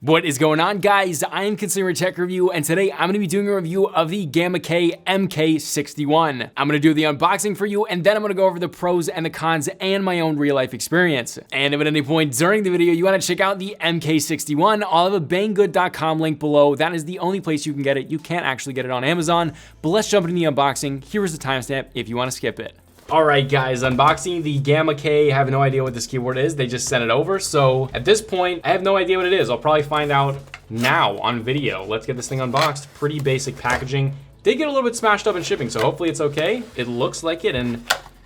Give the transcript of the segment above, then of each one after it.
What is going on, guys? I am Consumer Tech Review, and today I'm going to be doing a review of the GamaKay MK61. I'm going to do the unboxing for you, and then I'm going to go over the pros and the cons and my own real life experience. And if at any point during the video you want to check out the MK61, I'll have a banggood.com link below. That is the only place you can get it. You can't actually get it on Amazon, but let's jump into the unboxing. Here is the timestamp if you want to skip it. All right, guys, unboxing the GamaKay. I have no idea what this keyboard is. They just sent it over. So at this point, I have no idea what it is. I'll probably find out now on video. Let's get this thing unboxed. Pretty basic packaging. Did get a little bit smashed up in shipping, so hopefully it's okay. It looks like it, and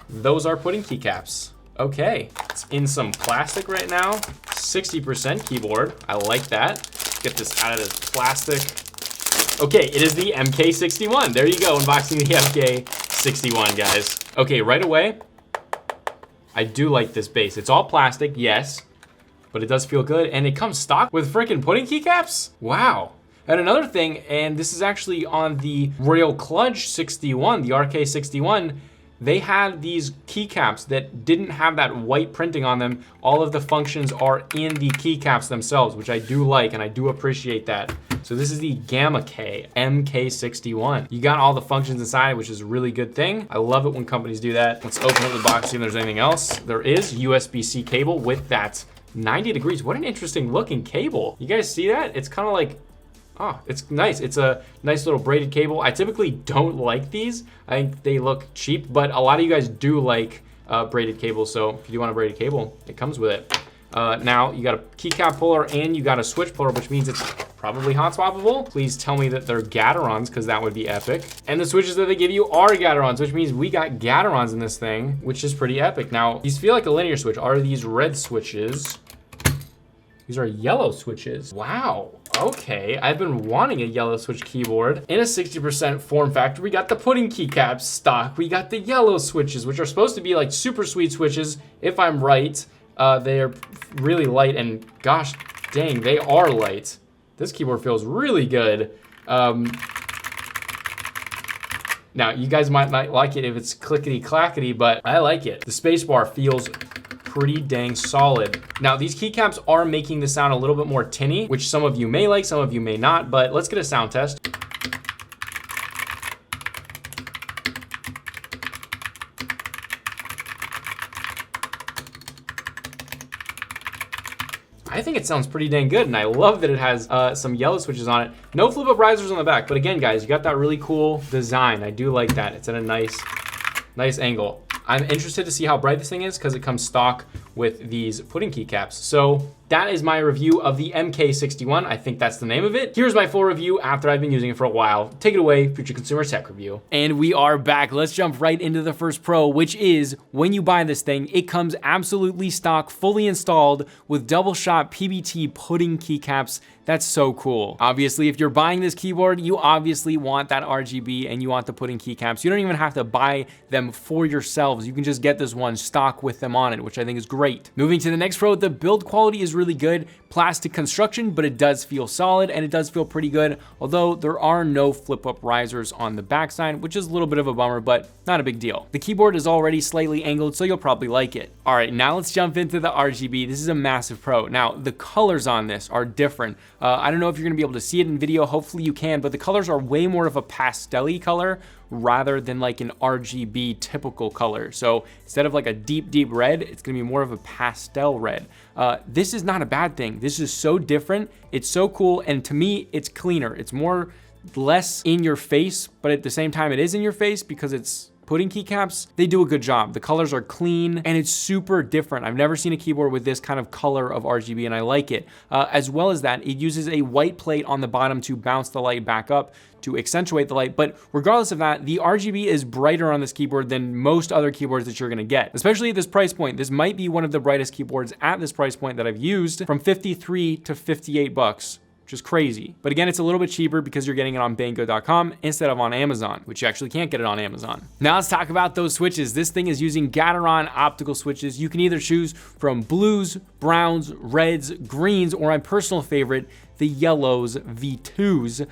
those are pudding keycaps. Okay, it's in some plastic right now. 60% keyboard. I like that. Let's get this out of this plastic. Okay, it is the MK61. There you go, unboxing the MK61, guys. Okay, right away, I do like this base. It's all plastic, yes, but it does feel good, and it comes stock with freaking pudding keycaps? Wow. And another thing, and this is actually on the Royal Clutch 61, the RK61, they had these keycaps that didn't have that white printing on them. All of the functions are in the keycaps themselves, which I do like, and I do appreciate that. So this is the GamaKay MK61. You got all the functions inside, which is a really good thing. I love it when companies do that. Let's open up the box, see if there's anything else. There is USB-C cable with that 90 degrees. What an interesting looking cable. You guys see that? It's kind of like, oh, it's nice. It's a nice little braided cable. I typically don't like these. I think they look cheap, but a lot of you guys do like braided cables. So if you do want a braided cable, it comes with it. Now you got a keycap puller and you got a switch puller, which means it's probably hot swappable. Please tell me that they're Gaterons, because that would be epic. And the switches that they give you are Gaterons, which means we got Gaterons in this thing, which is pretty epic. Now, these feel like a linear switch. Are these red switches? These are yellow switches. Wow. Okay, I've been wanting a yellow switch keyboard. In a 60% form factor, we got the pudding keycaps stock. We got the yellow switches, which are supposed to be like super sweet switches, if I'm right. They are really light, and gosh dang, they are light. This keyboard feels really good. Now, you guys might not like it if it's clickety-clackety, but I like it. The spacebar feels pretty dang solid. Now, these keycaps are making the sound a little bit more tinny, which some of you may like, some of you may not, but let's get a sound test. I think it sounds pretty dang good, and I love that it has some yellow switches on it. No flip-up risers on the back, but again, guys, you got that really cool design. I do like that. It's at a nice angle. I'm interested to see how bright this thing is because it comes stock with these pudding keycaps. So that is my review of the MK61. I think that's the name of it. Here's my full review after I've been using it for a while. Take it away, Future Consumer Tech Review. And we are back. Let's jump right into the first pro, which is when you buy this thing, it comes absolutely stock, fully installed with Doubleshot PBT pudding keycaps. That's so cool. Obviously, if you're buying this keyboard, you obviously want that RGB and you want the pudding keycaps. You don't even have to buy them for yourselves. You can just get this one stock with them on it, which I think is great. Moving to the next pro, the build quality is really good. Plastic construction, but it does feel solid and it does feel pretty good. Although there are no flip-up risers on the backside, which is a little bit of a bummer, but not a big deal. The keyboard is already slightly angled, so you'll probably like it. All right, now let's jump into the RGB. This is a massive pro. Now, the colors on this are different. I don't know if you're gonna be able to see it in video. Hopefully you can, but the colors are way more of a pastel-y color rather than like an RGB typical color. So instead of like a deep red, it's gonna be more of a pastel red. This is not a bad thing. This is so different. It's so cool. And to me, it's cleaner. It's less in your face, but at the same time it is in your face because it's pudding keycaps. They do a good job. The colors are clean and it's super different. I've never seen a keyboard with this kind of color of RGB and I like it. As well as that, it uses a white plate on the bottom to bounce the light back up to accentuate the light. But regardless of that, the RGB is brighter on this keyboard than most other keyboards that you're gonna get, especially at this price point. This might be one of the brightest keyboards at this price point that I've used, from 53 to 58 bucks. Which is crazy. But again, it's a little bit cheaper because you're getting it on banggood.com instead of on Amazon, which you actually can't get it on Amazon. Now let's talk about those switches. This thing is using Gateron optical switches. You can either choose from blues, browns, reds, greens, or my personal favorite, the yellows V2s.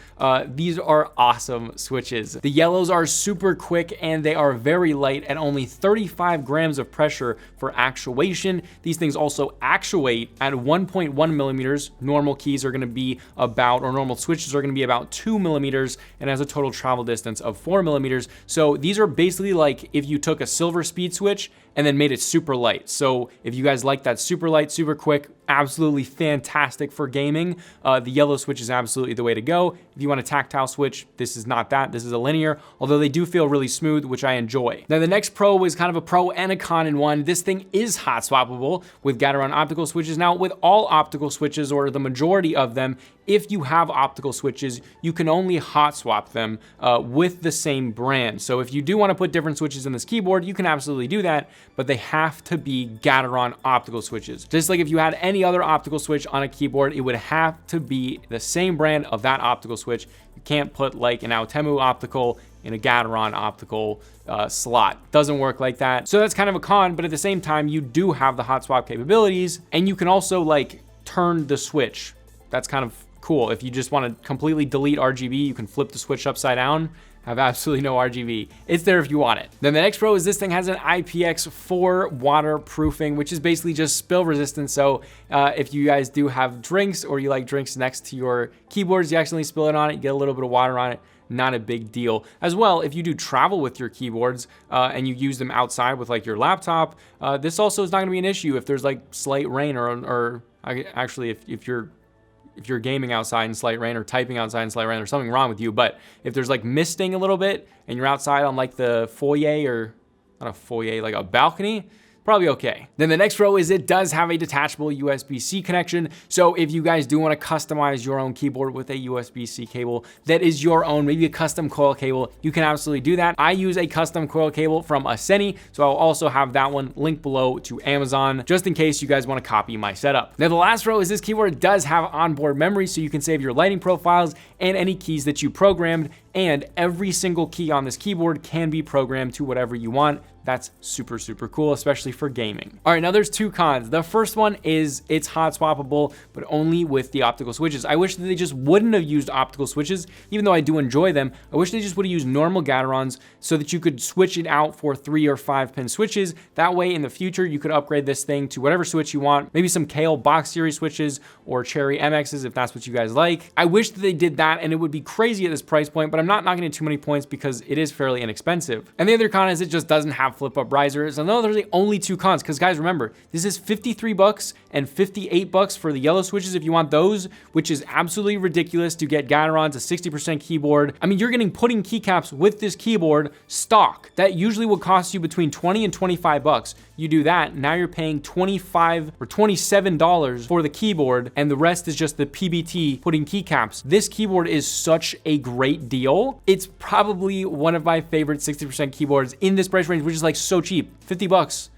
These are awesome switches. The yellows are super quick and they are very light at only 35 grams of pressure for actuation. These things also actuate at 1.1 millimeters. Normal keys are gonna be about, or normal switches are gonna be about 2 millimeters and has a total travel distance of 4 millimeters. So these are basically like if you took a silver speed switch and then made it super light. So if you guys like that super light, super quick, absolutely fantastic for gaming. The yellow switch is absolutely the way to go. If you want a tactile switch, this is not that. This is a linear, although they do feel really smooth, which I enjoy. Now the next pro is kind of a pro and a con in one. This thing is hot swappable with Gateron optical switches. Now with all optical switches, or the majority of them, if you have optical switches, you can only hot swap them with the same brand. So if you do want to put different switches in this keyboard, you can absolutely do that, but they have to be Gateron optical switches. Just like if you had any other optical switch on a keyboard, it would have to be the same brand of that optical switch. You can't put like an Altemu optical in a Gateron optical slot. Doesn't work like that. So that's kind of a con, but at the same time, you do have the hot swap capabilities, and you can also like turn the switch. That's kind of cool. If you just want to completely delete RGB, you can flip the switch upside down, have absolutely no RGB. It's there if you want it. Then the next pro is this thing has an IPX4 waterproofing, which is basically just spill resistant. So if you guys do have drinks, or you like drinks next to your keyboards, you accidentally spill it on it, you get a little bit of water on it, not a big deal. As well, if you do travel with your keyboards and you use them outside with like your laptop, this also is not gonna be an issue if there's like slight rain, or actually if you're gaming outside in slight rain, or typing outside in slight rain, there's something wrong with you. But if there's like misting a little bit and you're outside on like the foyer, or not a foyer, like a balcony, probably okay. Then the next pro is it does have a detachable USB-C connection. So if you guys do want to customize your own keyboard with a USB-C cable that is your own, maybe a custom coil cable, you can absolutely do that. I use a custom coil cable from Asceny, so I'll also have that one linked below to Amazon, just in case you guys want to copy my setup. Now the last pro is this keyboard does have onboard memory, so you can save your lighting profiles and any keys that you programmed, and every single key on this keyboard can be programmed to whatever you want. That's super, super cool, especially for gaming. All right, now there's two cons. The first one is it's hot swappable, but only with the optical switches. I wish that they just wouldn't have used optical switches, even though I do enjoy them. I wish they just would have used normal Gaterons so that you could switch it out for 3 or 5 pin switches. That way in the future, you could upgrade this thing to whatever switch you want, maybe some Kale box series switches or Cherry MXs if that's what you guys like. I wish that they did that, and it would be crazy at this price point, but I'm not knocking it too many points because it is fairly inexpensive. And the other con is it just doesn't have flip up risers. And those are the only two cons, because guys, remember, this is 53 bucks and 58 bucks for the yellow switches if you want those, which is absolutely ridiculous to get Gateron's a 60% keyboard. I mean, you're getting pudding keycaps with this keyboard stock. That usually would cost you between 20 and 25 bucks. You do that, now you're paying $25 or $27 for the keyboard, and the rest is just the PBT pudding keycaps. This keyboard is such a great deal. It's probably one of my favorite 60% keyboards in this price range, which is like so cheap, 50 bucks,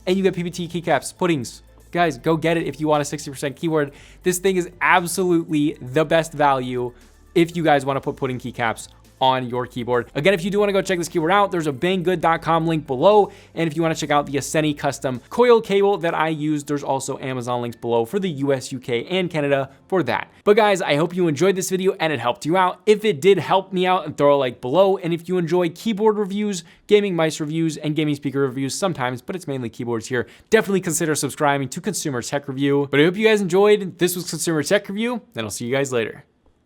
and you get PBT keycaps, puddings. Guys, go get it if you want a 60% keyboard. This thing is absolutely the best value if you guys want to put pudding keycaps on your keyboard. Again, if you do want to go check this keyboard out, there's a banggood.com link below. And if you want to check out the Asceny custom coil cable that I use, there's also Amazon links below for the US, UK, and Canada for that. But guys, I hope you enjoyed this video and it helped you out. If it did help me out, throw a like below. And if you enjoy keyboard reviews, gaming mice reviews, and gaming speaker reviews sometimes, but it's mainly keyboards here, definitely consider subscribing to Consumer Tech Review. But I hope you guys enjoyed. This was Consumer Tech Review, and I'll see you guys later.